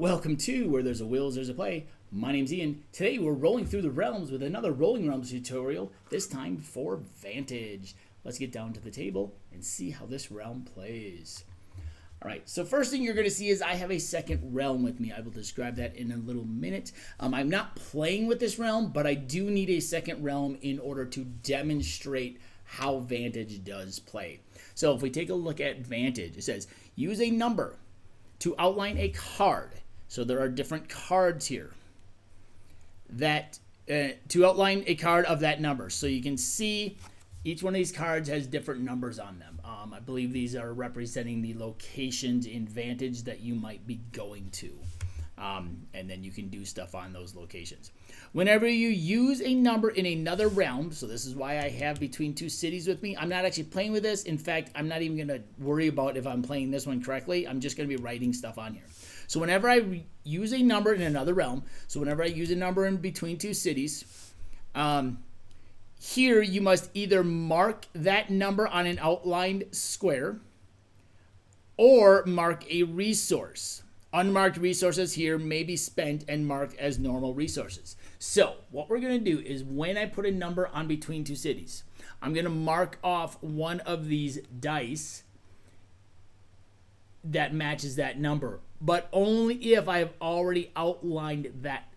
Welcome to Where There's a Will, There's a Play. My name's Ian. Today we're rolling through the realms with another Rolling Realms tutorial, this time for Vantage. Let's get down to the table and see how this realm plays. Alright, so first thing you're going to see is I have a second realm with me. I will describe that in a little minute. I'm not playing with this realm, but I do need a second realm in order to demonstrate how Vantage does play. So if we take a look at Vantage, it says use a number to outline a card. So there are different cards here that to outline a card of that number. So you can see each one of these cards has different numbers on them. I believe these are representing the locations in Vantage that you might be going to. And then you can do stuff on those locations. Whenever you use a number in another realm, so this is why I have Between Two Cities with me. I'm not actually playing with this. In fact, I'm not even going to worry about if I'm playing this one correctly. I'm just going to be writing stuff on here. So whenever I use a number in another realm, so whenever I use a number in Between Two Cities, here you must either mark that number on an outlined square or mark a resource. Unmarked resources here may be spent and marked as normal resources. So what we're going to do is when I put a number on Between Two Cities, I'm going to mark off one of these dice that matches that number, but only if I have already outlined that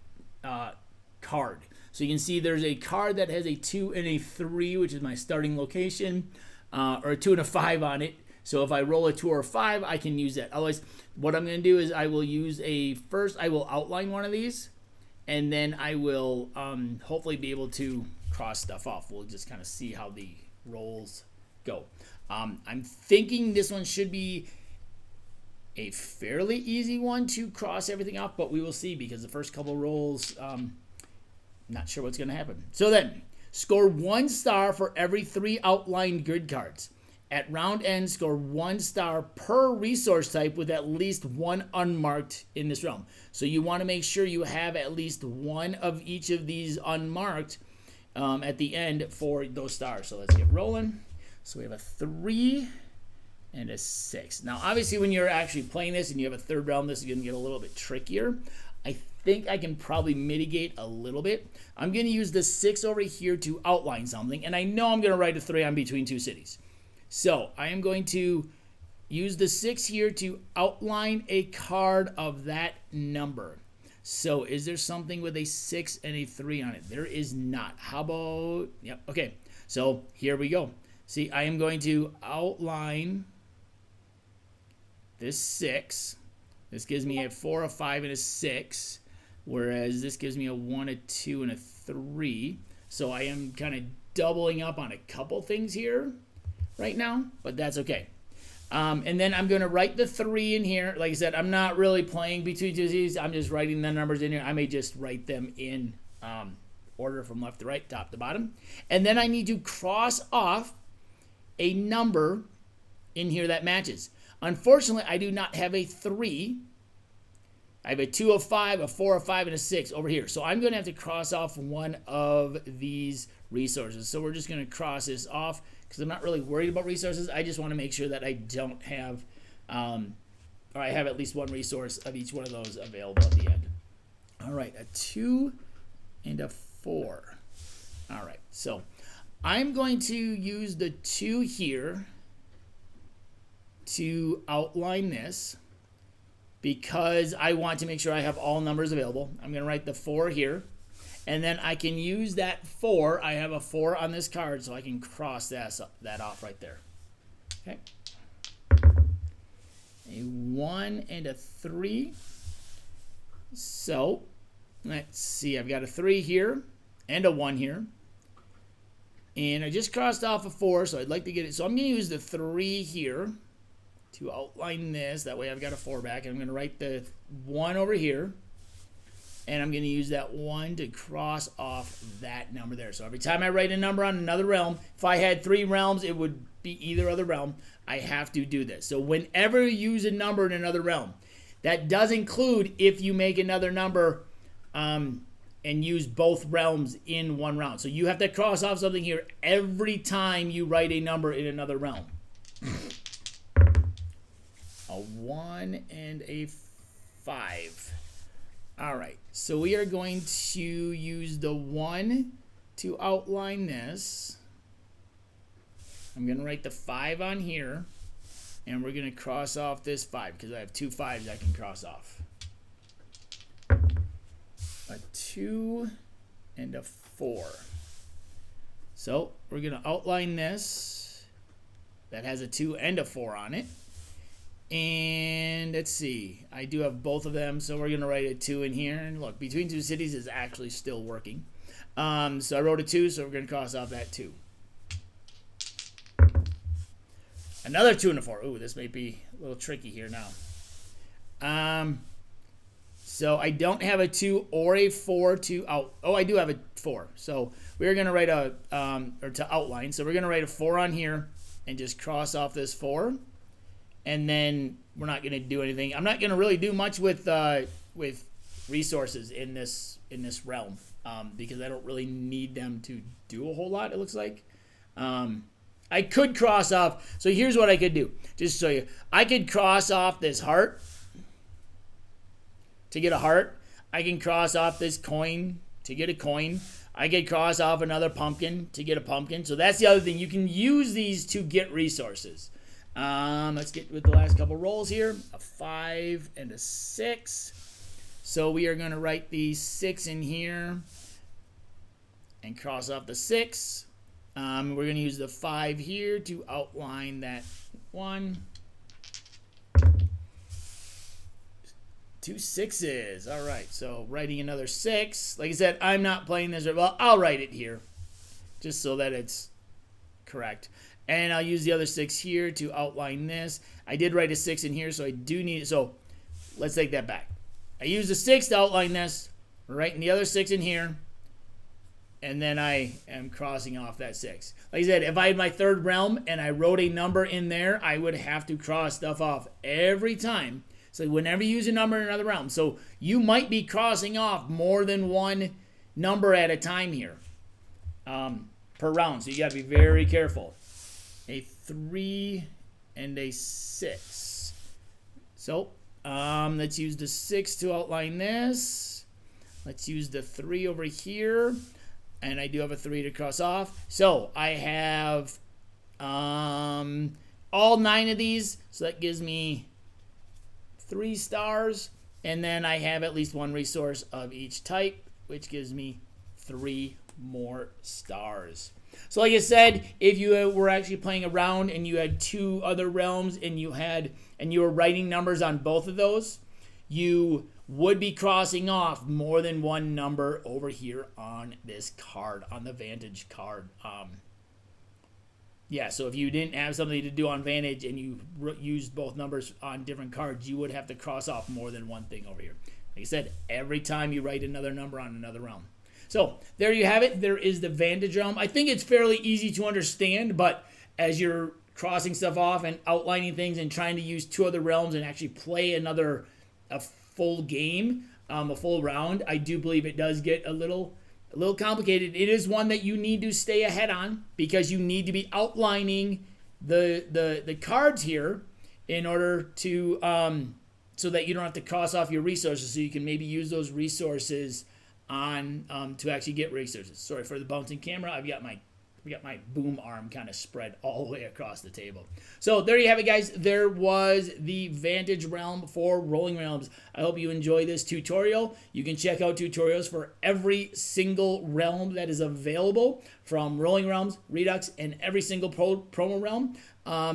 card. So you can see there's a card that has a 2 and a 3, which is my starting location, or a 2 and a 5 on it. So if I roll a 2 or a 5, I can use that. Otherwise, what I'm going to do is I will use first I will outline one of these, and then I will hopefully be able to cross stuff off. We'll just kind of see how the rolls go. I'm thinking this one should be a fairly easy one to cross everything off, but we will see because the first couple rolls, not sure what's going to happen. So then, score 1 star for every 3 outlined grid cards. At round end, score 1 star per resource type with at least 1 unmarked in this realm. So you want to make sure you have at least 1 of each of these unmarked at the end for those stars. So let's get rolling. So we have a 3 and a 6. Now, obviously, when you're actually playing this and you have a third realm, this is going to get a little bit trickier. I think I can probably mitigate a little bit. I'm going to use the 6 over here to outline something, and I know I'm going to write a 3 on Between Two Cities. So I am going to use the 6 here to outline a card of that number. So is there something with a 6 and a 3 on it? There is not. How about, yep, okay. So here we go. See, I am going to outline this 6. This gives me a 4, a 5, and a 6, whereas this gives me a 1, a 2, and a 3. So I am kind of doubling up on a couple things here right now, but that's okay. And then I'm going to write the 3 in here. Like I said, I'm not really playing Between Two Cities. I'm just writing the numbers in here. I may just write them in order from left to right, top to bottom. And then I need to cross off a number in here that matches. Unfortunately, I do not have a 3. I have a 2, a 5, a 4, a 5, and a 6 over here. So I'm going to have to cross off one of these resources. So we're just going to cross this off because I'm not really worried about resources. I just want to make sure that I don't have, or I have at least 1 resource of each one of those available at the end. All right, a 2 and a 4. All right, so I'm going to use the 2 here to outline this because I want to make sure I have all numbers available. I'm going to write the 4 here, and then I can use that 4. I have a 4 on this card, so I can cross that off right there. Okay. A 1 and a 3. So let's see. I've got a 3 here and a 1 here. And I just crossed off a 4, so I'd like to get it. So I'm going to use the 3 here to outline this. That way I've got a 4 back. And I'm going to write the 1 over here. And I'm going to use that 1 to cross off that number there. So every time I write a number on another realm, if I had 3 realms, it would be either other realm. I have to do this. So whenever you use a number in another realm, that does include if you make another number and use both realms in one round. So you have to cross off something here every time you write a number in another realm. A 1 and a 5. All right, so we are going to use the 1 to outline this. I'm going to write the 5 on here, and we're going to cross off this 5 because I have 2 5s I can cross off. A 2 and a 4. So we're going to outline this. That has a 2 and a 4 on it. And let's see, I do have both of them, so we're going to write a 2 in here. And look, between two cities is actually still working. So I wrote a 2, so we're going to cross off that 2. Another 2 and a 4. Ooh, this may be a little tricky here now. So I don't have a 2 or a 4 to out. Oh, I do have a 4. So we're going to write a, or to outline. So we're going to write a 4 on here and just cross off this 4. And then we're not going to do anything. I'm not going to really do much with resources in this realm because I don't really need them to do a whole lot, it looks like. I could cross off. So here's what I could do. Just to show you. I could cross off this heart to get a heart. I can cross off this coin to get a coin. I could cross off another pumpkin to get a pumpkin. So that's the other thing. You can use these to get resources. Let's get with the last couple rolls here. A 5 and a 6. So we are going to write the 6 in here and cross off the 6. We're going to use the 5 here to outline that 1. 2 6s. All right, so writing another 6. Like I said, I'm not playing this. Well, I'll write it here just so that it's correct. And I'll use the other 6 here to outline this. I did write a 6 in here, so I do need it. So let's take that back. I used the 6 to outline this, writing the other 6 in here, and then I am crossing off that 6. Like I said, if I had my third realm and I wrote a number in there, I would have to cross stuff off every time. So whenever you use a number in another realm. So you might be crossing off more than one number at a time here per round. So you got to be very careful. A 3 and a 6. So let's use the 6 to outline this. Let's use the 3 over here. And I do have a 3 to cross off. So I have all 9 of these. So that gives me 3 stars. And then I have at least 1 resource of each type, which gives me 3 more stars. So like I said, if you were actually playing around and you had 2 other realms and you were writing numbers on both of those, you would be crossing off more than 1 number over here on this card, on the Vantage card. Yeah, so if you didn't have something to do on Vantage and you used both numbers on different cards, you would have to cross off more than 1 thing over here. Like I said, every time you write another number on another realm. So there you have it. There is the Vantage realm. I think it's fairly easy to understand, but as you're crossing stuff off and outlining things and trying to use 2 other realms and actually play a full game, a full round, I do believe it does get a little complicated. It is one that you need to stay ahead on because you need to be outlining the cards here in order to so that you don't have to cross off your resources, so you can maybe use those resources on to actually get resources. Sorry for the bouncing camera. I've got my boom arm kind of spread all the way across the table. So there you have it, guys. There was the Vantage realm for Rolling Realms. I hope you enjoy this tutorial. You can check out tutorials for every single realm that is available from Rolling Realms, Redux, and every single promo realm.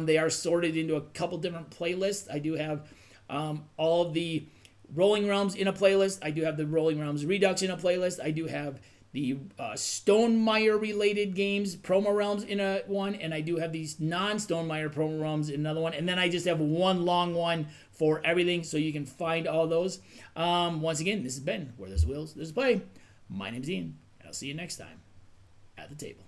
They are sorted into a couple different playlists. I do have all of the Rolling Realms in a playlist. I do have the Rolling Realms Redux in a playlist. I do have the Stonemaier related games, promo realms in a one, and I do have these non-Stonemaier promo realms in another one, and then I just have one long one for everything, so you can find all those. Once again, this has been Where There's Wills, There's Play. My name's Ian, and I'll see you next time at the table.